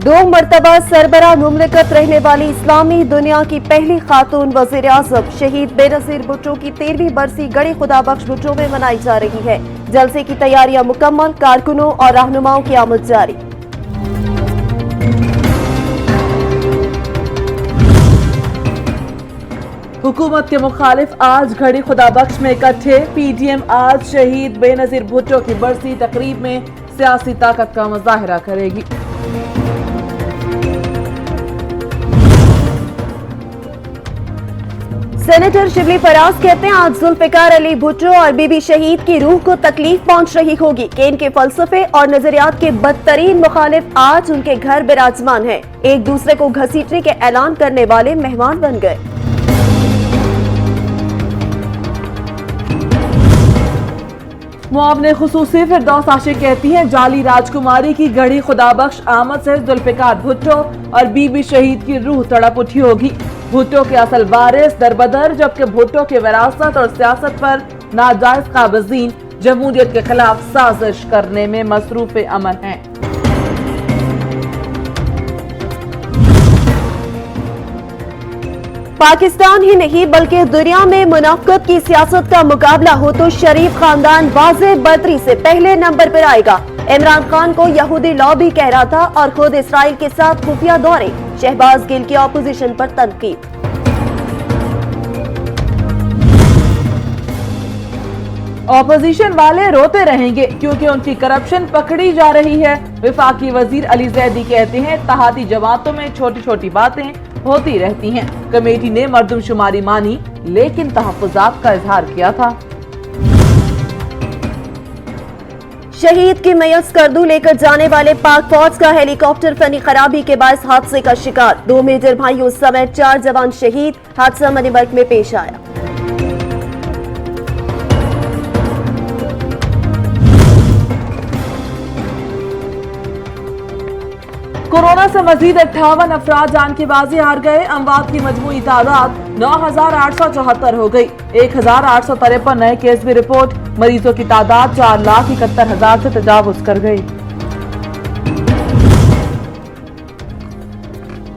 2 मरतबा सरबरा मुमलिकत रहने वाली इस्लामी दुनिया की पहली खातून वज़ीर-ए-आज़म शहीद बेनज़ीर भुट्टो की 13वीं बरसी गड़ी खुदाबख्श भुट्टो में मनाई जा रही है। जलसे की तैयारियां मुकम्मल, कारकुनों और रहनुमाओं की आमद जारी। हुकूमत के मुखालिफ आज घड़ी खुदाबख्श में इकट्ठे। पीडीएम आज शहीद बेनज़ीर भुट्टो की बरसी तकरीब में सियासी ताकत का मुजाहिरा करेगी। सेनेटर शिबली फराज कहते हैं आज जुल्फ़िकार अली भुट्टो और बीबी शहीद की रूह को तकलीफ पहुंच रही होगी कि इनके फलसफे और नजरियात के बदतरीन मुखालिफ आज उनके घर विराजमान हैं। एक दूसरे को घसीटने के ऐलान करने वाले मेहमान बन गए। मुआवने खुसूसी फिरदौस आशिक कहती हैं जाली राजकुमारी की गढ़ी खुदाबख्श आमद से जुल्फ़िकार भुट्टो और बीबी शहीद की रूह तड़प उठी होगी। भुट्टो के असल वारिस दरबदर, जबकि भुट्टो के विरासत और सियासत पर नाजायज काबिज़ीन जमहूरियत के खिलाफ साजिश करने में मसरूफ अमल हैं। पाकिस्तान ही नहीं बल्कि दुनिया में मुनाफिकत की सियासत का मुकाबला हो तो शरीफ खानदान वाज़े बर्तरी से पहले नंबर पर आएगा। इमरान खान को यहूदी लॉबी कह रहा था और खुद इसराइल के साथ खुफिया दौरे। शहबाज गिल की ऑपोजिशन पर तनकीद। ऑपोजिशन वाले रोते रहेंगे क्योंकि उनकी करप्शन पकड़ी जा रही है। विफाकी वजीर अली जैदी कहते हैं इत्तेहादी जमातों में छोटी छोटी बातें होती रहती हैं। कमेटी ने मर्दमशुमारी मानी लेकिन तहफ्फुजात का इजहार किया था। शहीद की मैयत स्कर्दू लेकर जाने वाले पाक फौज का हेलीकॉप्टर फनी खराबी के बायस हादसे का शिकार। 2 मेजर भाइयों समेत 4 जवान शहीद। हादसा मणिमर्ग में पेश आया। कोरोना से मजीद 58 अफराद जान की बाजी हार गए। अमवात की मजमूई तादाद 9,874 हो गई। 1,853 नए केस भी रिपोर्ट। मरीजों की तादाद 4,71,000 से तजावुज कर गई।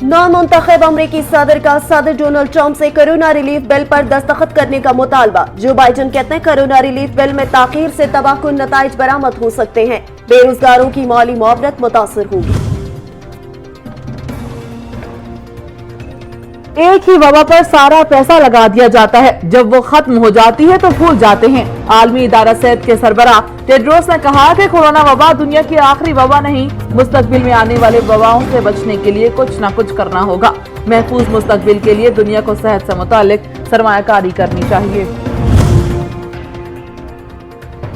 नामुंतखब अमरीकी सदर का सदर डोनाल्ड ट्रंप से कोरोना रिलीफ बिल पर दस्तखत करने का मुतालबा। जो बाइडेन कहते हैं कोरोना रिलीफ बिल में ताखीर से तबाहकुन नताइज बरामद हो सकते हैं। बेरोजगारों की माली मुआवनत मुतासर होगी। एक ही वबा पर सारा पैसा लगा दिया जाता है, जब वो खत्म हो जाती है तो भूल जाते हैं। आलमी इदारा सेहत के सरबराह टेड्रोस ने कहा कि कोरोना वबा दुनिया की आखिरी वबा नहीं, मुस्तकबिल में आने वाले वबाओं से बचने के लिए कुछ न कुछ करना होगा। महफूज मुस्तकबिल के लिए दुनिया को सेहत से मुतालिक सरमायाकारी करनी चाहिए।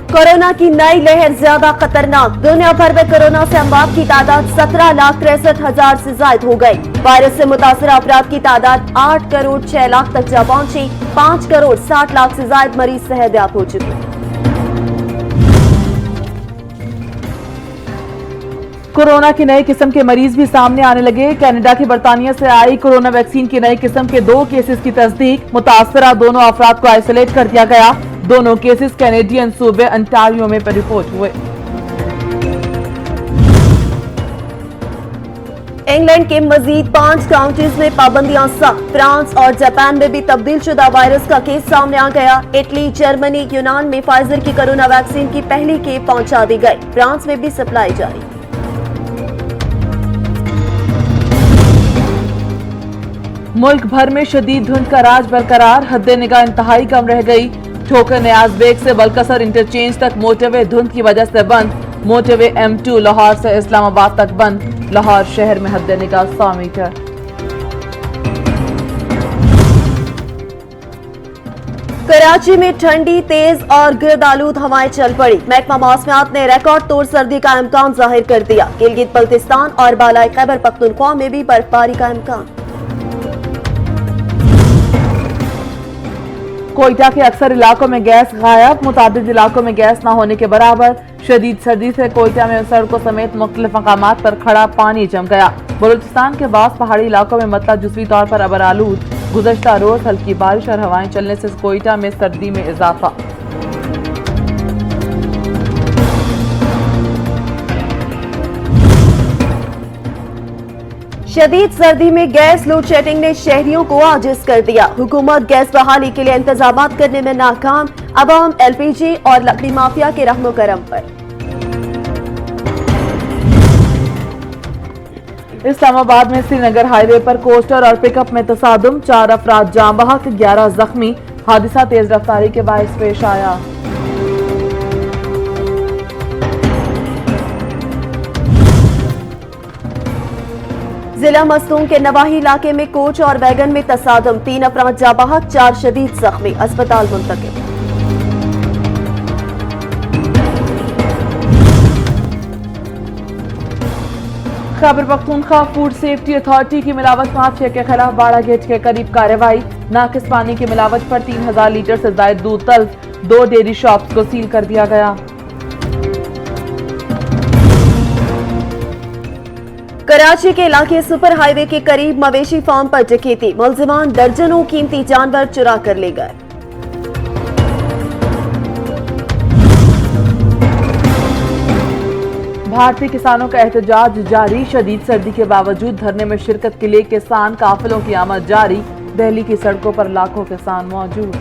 कोरोना की नई लहर ज्यादा खतरनाक। दुनिया भर में कोरोना से अमवात की तादाद 17,63,000 से ज्यादा हो गई। वायरस से मुतासर अफराद की तादाद 8 करोड़ 6 लाख तक जा पहुंची। 5 करोड़ 60 लाख से ज्यादा मरीज सेहतयाब हो चुके। कोरोना की नई किस्म के मरीज भी सामने आने लगे। कनाडा की बरतानिया से आई कोरोना वैक्सीन की नई किस्म के 2 केसेस की तस्दीक। मुतासरा दोनों अफराद को आइसोलेट कर दिया गया। दोनों केसेस कैनेडियन सूबे अंटारियो में रिपोर्ट हुए। इंग्लैंड के मजीद 5 काउंटीज में पाबंदियां सख्त। फ्रांस और जापान में भी तब्दील शुदा वायरस का केस सामने आ गया। इटली, जर्मनी, यूनान में फाइजर की कोरोना वैक्सीन की पहली खेप पहुंचा दी गई। फ्रांस में भी सप्लाई जारी। मुल्क भर में शदीद धुंध का राज बरकरार। हद्दे निगाह इंतहाई कम रह गई। ठोकर न्याज बेग से बलकसर इंटरचेंज तक मोटरवे धुंध की वजह से बंद। मोटरवे M2 लाहौर से इस्लामाबाद तक बंद। लाहौर शहर में हद्दे निगाह 100 मीटर। कराची में ठंडी, तेज और गिरदालूद हवाएं चल पड़ी। महकमा मौसमियात ने रिकॉर्ड तोड़ सर्दी का इम्कान जाहिर कर दिया। गिलगित बल्तिस्तान और बालाई खैबर पख्तूनख्वा में भी बर्फबारी का इम्कान। कोयटा के अक्सर इलाकों में गैस गायब। मुतादिद इलाकों में गैस न होने के बराबर। शदीद सर्दी से कोयटा में सड़कों समेत मुख्तलिफ मकामात पर खड़ा पानी जम गया। बलूचिस्तान के बाद पहाड़ी इलाकों में मतलब जुज़वी तौर पर अबर आलूद। गुज़श्ता रोज हल्की बारिश और हवाएं चलने से कोयटा में सर्दी में इजाफा। शदीद सर्दी में गैस लोड शेडिंग ने शहरियों को आजिज कर दिया। हुकूमत गैस बहाली के लिए इंतजाम करने में नाकाम। अवाम एलपीजी और लकड़ी माफिया के रहमो करम पर। इस्लामाबाद में श्रीनगर हाईवे पर कोस्टर और पिकअप में तसादुम, 4 अफराद जाम बहक, 11 जख्मी। हादसा तेज रफ्तारी के बायस पेश आया। जिला मस्तूम के नवाही इलाके में कोच और वैगन में तसादुम, 3 अफराद जाँ बहक, 4 शदीद जख्मी, अस्पताल मुंतकिल। Khyber Pakhtunkhwa food safety authority की मिलावट माफिया के खिलाफ बाड़ा गेट के करीब कार्रवाई। नाकिस पानी की मिलावट पर 3000 लीटर से ज्यादा दूध तल्फ, 2 डेयरी शॉप्स को सील कर दिया गया। कराची के इलाके सुपर हाईवे के करीब मवेशी फार्म पर डकैती, मुलजिमान दर्जनों कीमती जानवर चुरा कर ले गए। भारतीय किसानों का एहतजाज जारी, शदीद सर्दी के बावजूद धरने में शिरकत के लिए किसान काफिलों की आमद जारी। दिल्ली की सड़कों पर लाखों किसान मौजूद।